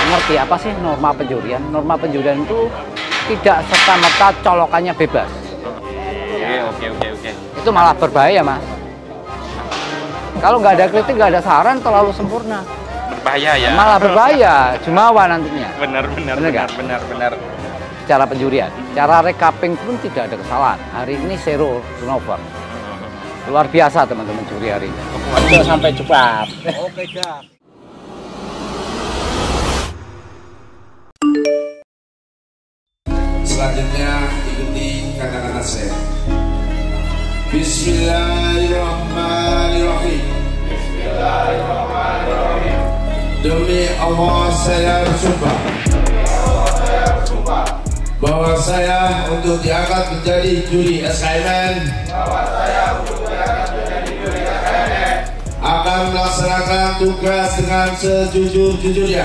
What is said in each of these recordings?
ngerti apa sih norma penjurian. Norma penjurian itu tidak serta-merta colokannya bebas. Oke. Itu malah berbahaya, Mas. Kalau nggak ada kritik, nggak ada saran, terlalu sempurna. Berbahaya ya? Malah berbahaya, jumawa nantinya. Benar. Cara penjurian, cara recapping pun tidak ada kesalahan. Hari ini zero turnover. Luar biasa teman-teman juri hari ini. Sampai cepat. Oke, Dak. Selanjutnya ikuti kata-kata saya. Bismillahirrahmanirrahim. Demi Allah saya bersumpah bahwa saya untuk diangkat menjadi juri SKMN akan melaksanakan tugas dengan sejujur-jujurnya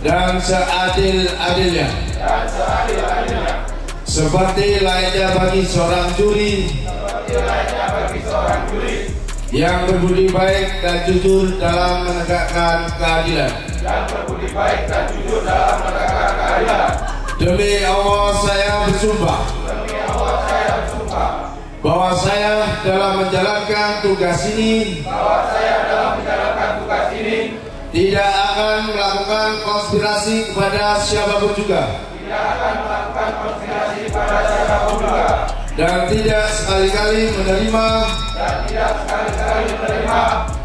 dan seadil-adilnya, seperti layaknya bagi seorang juri yang berbudi baik dan jujur dalam menegakkan keadilan. Demi Allah saya bersumpah bahwa saya dalam menjalankan tugas ini tidak akan melakukan konspirasi kepada siapapun juga, dan tidak sekali-kali menerima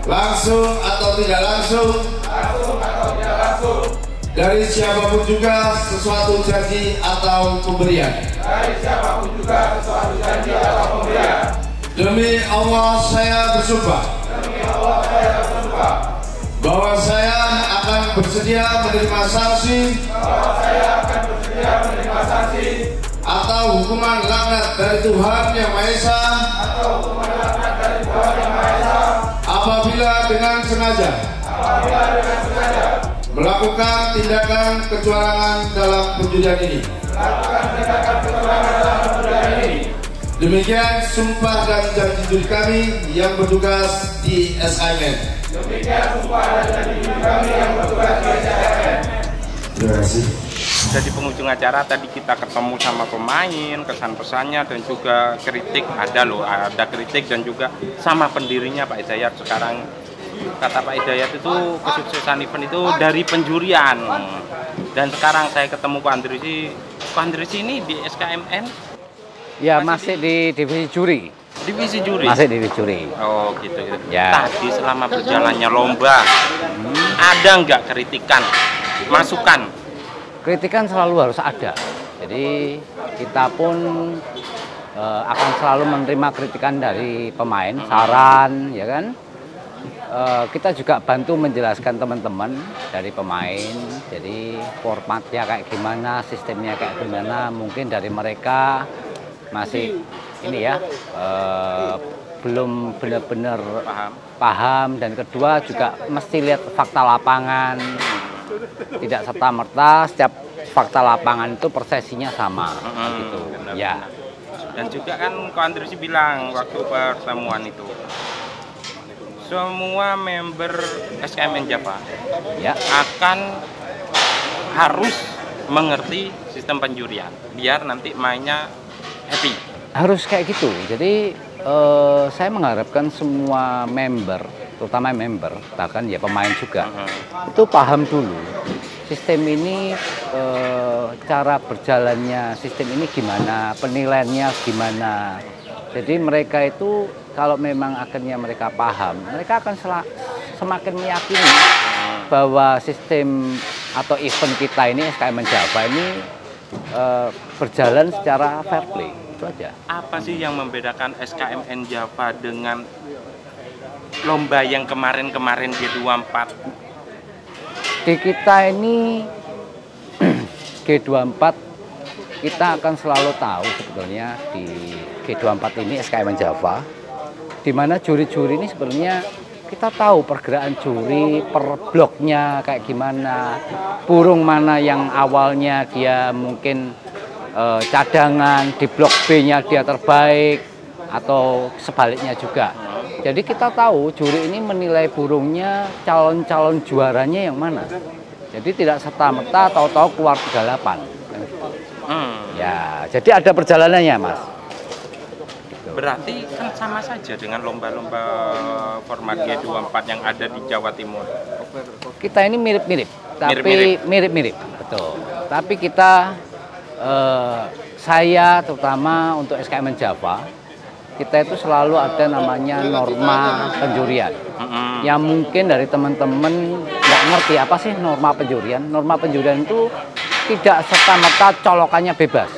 langsung atau tidak langsung dari siapapun juga sesuatu janji atau pemberian. Demi Allah saya bersumpah bahwa saya akan bersedia menerima sanksi atau hukuman laknat dari Tuhan Yang Maha Esa apabila dengan sengaja melakukan tindakan kecurangan dalam penjurian ini. Demikian sumpah dan janji juri kami yang bertugas di SKMN. Terima kasih. Jadi penghujung acara tadi kita ketemu sama pemain, kesan-pesannya dan juga kritik ada kritik dan juga sama pendirinya Pak Hidayat. Sekarang kata Pak Hidayat itu kesuksesan event itu dari penjurian. Dan sekarang saya ketemu Pak Andrisi ini di SKMN. Ya masih di divisi juri. Divisi juri. Masih divisi juri. Oh gitu. Ya. Tadi selama berjalannya lomba ada nggak kritikan, masukan? Kritikan selalu harus ada. Jadi kita pun akan selalu menerima kritikan dari pemain, saran, ya kan. Kita juga bantu menjelaskan teman-teman dari pemain. Jadi formatnya kayak gimana, sistemnya kayak gimana. Mungkin dari mereka masih ini ya belum benar-benar paham. Dan kedua juga mesti lihat fakta lapangan. Tidak serta-merta setiap fakta lapangan itu persesinya sama, gitu. Ya. Dan juga kan Ko Andrisi bilang waktu pertemuan itu, semua member SKMN Java Ya. akan harus mengerti sistem penjurian biar nanti mainnya happy. Harus kayak gitu. Jadi saya mengharapkan semua member, terutama member, bahkan ya pemain juga, itu paham dulu sistem ini, cara berjalannya sistem ini gimana, penilaiannya gimana. Jadi mereka itu kalau memang akhirnya mereka paham, mereka akan semakin meyakini bahwa sistem atau event kita ini SKMN Java ini berjalan secara fair play. Itu aja. Apa sih yang membedakan SKMN Java dengan lomba yang kemarin-kemarin G24? Di kita ini G24 kita akan selalu tahu sebetulnya di G24 ini SKMN Java, di mana juri-juri ini sebenarnya kita tahu pergerakan juri per bloknya kayak gimana, burung mana yang awalnya dia mungkin cadangan, di blok B-nya dia terbaik, atau sebaliknya juga. Jadi kita tahu juri ini menilai burungnya calon-calon juaranya yang mana. Jadi tidak serta-merta tahu-tahu keluar 38. Ya, jadi ada perjalanannya, Mas. Berarti kan sama saja dengan lomba-lomba format G24 yang ada di Jawa Timur. Kita ini mirip-mirip, tapi Mirip-mirip. mirip-mirip, betul. Tapi kita, saya terutama untuk SKMN Java, kita itu selalu ada namanya norma penjurian. Yang mungkin dari teman-teman nggak ngerti apa sih norma penjurian. Norma penjurian itu tidak serta-merta colokannya bebas.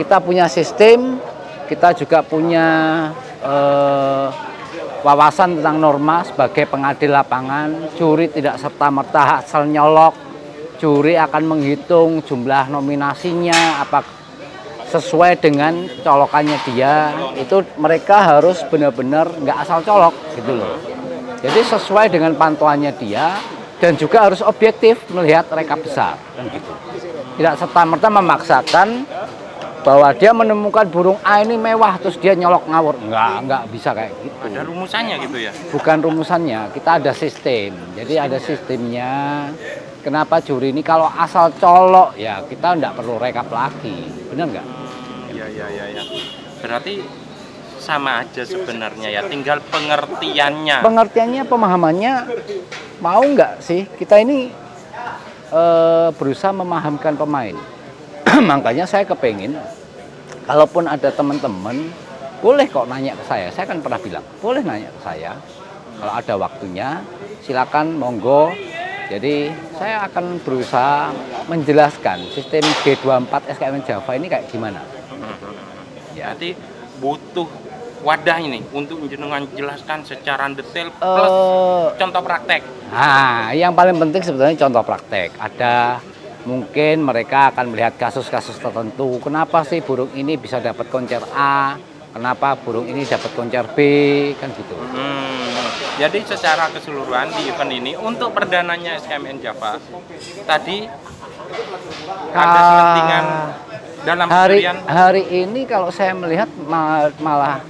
Kita punya sistem, kita juga punya wawasan tentang norma sebagai pengadil lapangan. Juri tidak serta-merta asal nyolok. Juri akan menghitung jumlah nominasinya, apa sesuai dengan colokannya dia. Itu mereka harus benar-benar nggak asal colok gitu loh. Jadi sesuai dengan pantauannya dia dan juga harus objektif melihat rekap besar kan gitu. Tidak serta-merta memaksakan bahwa dia menemukan burung A ini mewah terus dia nyolok ngawur. Enggak bisa kayak gitu. Ada rumusannya gitu ya? Bukan rumusannya, kita ada sistem. Jadi ada sistemnya. Kenapa juri ini kalau asal colok ya kita enggak perlu rekap lagi. Benar nggak? Iya. Berarti sama aja sebenarnya ya, tinggal pengertiannya. Pengertiannya, pemahamannya mau nggak sih? Kita ini berusaha memahamkan pemain. Makanya saya kepengin, kalaupun ada teman-teman, boleh kok nanya ke saya. Saya kan pernah bilang, boleh nanya ke saya. Kalau ada waktunya, silakan, monggo. Jadi saya akan berusaha menjelaskan sistem G24 SKMN Java ini kayak gimana. Ya. Jadi butuh wadah ini untuk jenengan jelaskan secara detail plus contoh praktek. Nah, yang paling penting sebetulnya contoh praktek. Ada mungkin mereka akan melihat kasus-kasus tertentu. Kenapa sih burung ini bisa dapat koncer A? Kenapa burung ini dapat koncer B? Kan gitu. Jadi secara keseluruhan di event ini untuk perdananya SKMN Java tadi ada selentingan dalam penjurian. Hari ini kalau saya melihat malah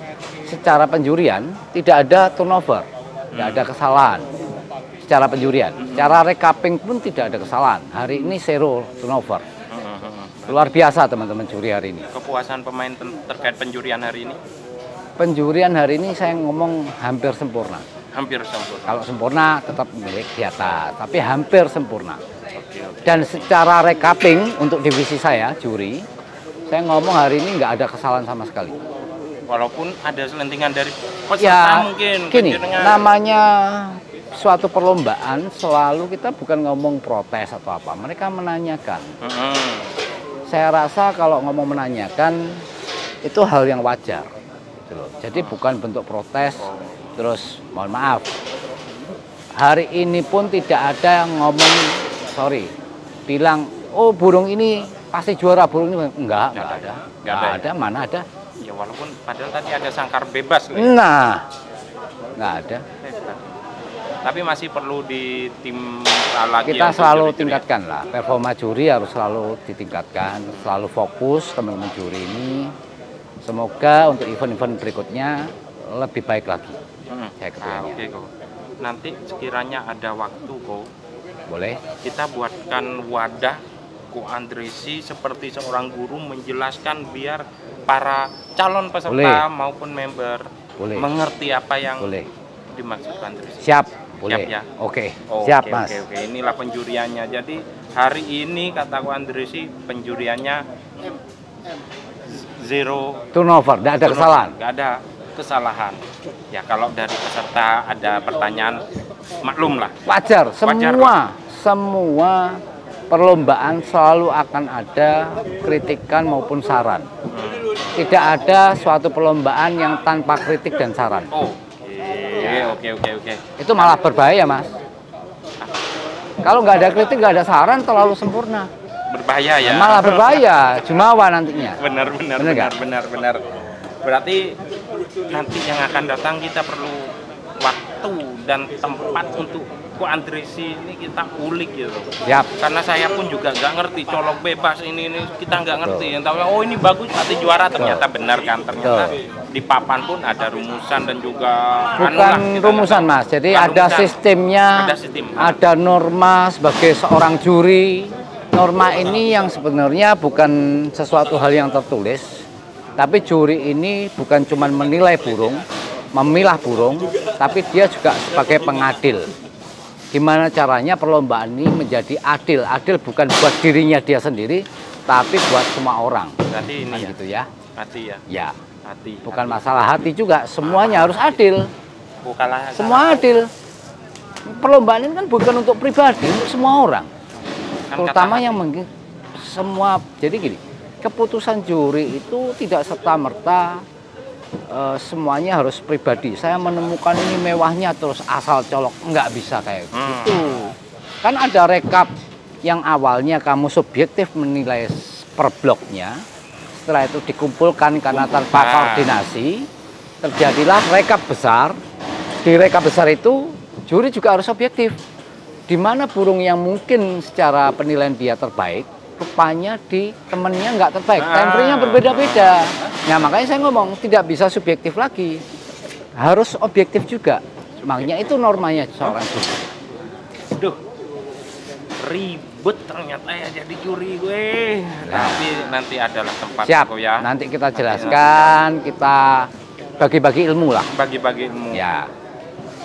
secara penjurian tidak ada turnover, tidak ada kesalahan secara penjurian. Secara recapping pun tidak ada kesalahan. Hari ini zero turnover. Luar biasa teman-teman juri hari ini. Kepuasan pemain terkait penjurian hari ini? Penjurian hari ini saya ngomong hampir sempurna. Hampir sempurna. Kalau sempurna tetap milik di atas, tapi hampir sempurna. Dan secara recapping untuk divisi saya, juri, saya ngomong hari ini nggak ada kesalahan sama sekali. Walaupun ada selentingan dari peserta Ya, mungkin. gini, namanya suatu perlombaan selalu kita bukan ngomong protes atau apa. Mereka menanyakan. Saya rasa kalau ngomong menanyakan, itu hal yang wajar. Gitu loh. Jadi bukan bentuk protes. Terus mohon maaf, hari ini pun tidak ada yang ngomong, bilang, oh burung ini pasti juara, burung ini enggak ada, mana ada. Ya walaupun padahal tadi ada sangkar bebas. Nah, enggak ada. Tapi masih perlu lagi. Kita selalu tingkatkan lah, performa juri harus selalu ditingkatkan, selalu fokus teman-teman juri ini. Semoga untuk event-event berikutnya lebih baik lagi. Oke, Ko. Nanti sekiranya ada waktu, Ko, boleh kita buatkan wadah Ko Andresi seperti seorang guru menjelaskan biar para calon peserta maupun member mengerti apa yang dimaksud Andresi. Siap, boleh. Siap, ya? Oke, siap Mas. Oke. Inilah penjuriannya. Jadi hari ini kata Ko Andresi penjuriannya zero turnover, tidak ada kesalahan. Nggak ada kesalahan. Ya kalau dari peserta ada pertanyaan, maklum lah. Wajar. Semua perlombaan selalu akan ada kritikan maupun saran. Tidak ada suatu perlombaan yang tanpa kritik dan saran. Oke. Itu malah berbahaya, Mas. Kalau nggak ada kritik, nggak ada saran, terlalu sempurna. Berbahaya ya. Malah berbahaya, jumawa nantinya. Benar. Berarti nanti yang akan datang kita perlu waktu dan tempat untuk kok Andresi ini kita ulik gitu. Siap. Karena saya pun juga nggak ngerti colok bebas ini kita nggak ngerti. Yang tahu oh ini bagus mati juara, ternyata benar kan, ternyata di papan pun ada rumusan dan juga bukan rumusan Mas, jadi ada rumusan. Sistemnya, Ada sistem. ada norma sebagai seorang juri. Norma ini yang sebenarnya bukan sesuatu hal yang tertulis, tapi juri ini bukan cuma menilai burung, memilah burung, tapi dia juga sebagai pengadil. Gimana caranya perlombaan ini menjadi adil? Adil bukan buat dirinya dia sendiri, tapi buat semua orang. Berarti ini Kan ya, gitu ya? hati ya. Ya, Hati. bukan masalah hati juga, semuanya harus adil. Bukanlah Semua adil. Perlombaan ini kan bukan untuk pribadi, untuk semua orang. Kan Terutama kata yang semua. Jadi gini, keputusan juri itu tidak serta-merta semuanya harus pribadi. Saya menemukan ini mewahnya terus asal colok, nggak bisa kayak gitu. Kan ada rekap yang awalnya kamu subjektif menilai per bloknya, setelah itu dikumpulkan karena tanpa koordinasi, terjadilah rekap besar. Di rekap besar itu juri juga harus objektif. Di mana burung yang mungkin secara penilaian dia terbaik, rupanya di temennya nggak terbaik, tempernya berbeda-beda. Nah makanya saya ngomong tidak bisa subjektif lagi, harus objektif juga. Makanya itu normanya seorang juri. Duh, ribet ternyata ya jadi juri gue. Tapi nanti adalah tempat Siap, kok ya. nanti kita jelaskan, kita bagi-bagi ilmu lah. Bagi-bagi ilmu. Ya,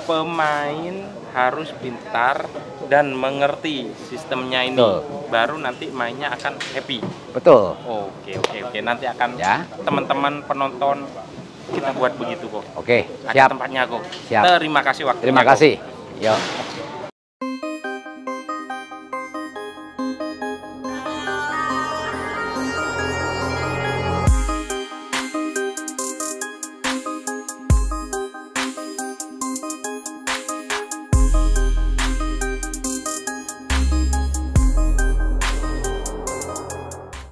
Pemain harus pintar dan mengerti sistemnya ini. Betul. Baru nanti mainnya akan happy. betul. Oke. Nanti akan Ya. teman-teman penonton kita buat begitu kok. Oke, Ada siap. tempatnya kok. Siap. Terima kasih waktunya. Terima kok. kasih. Yo.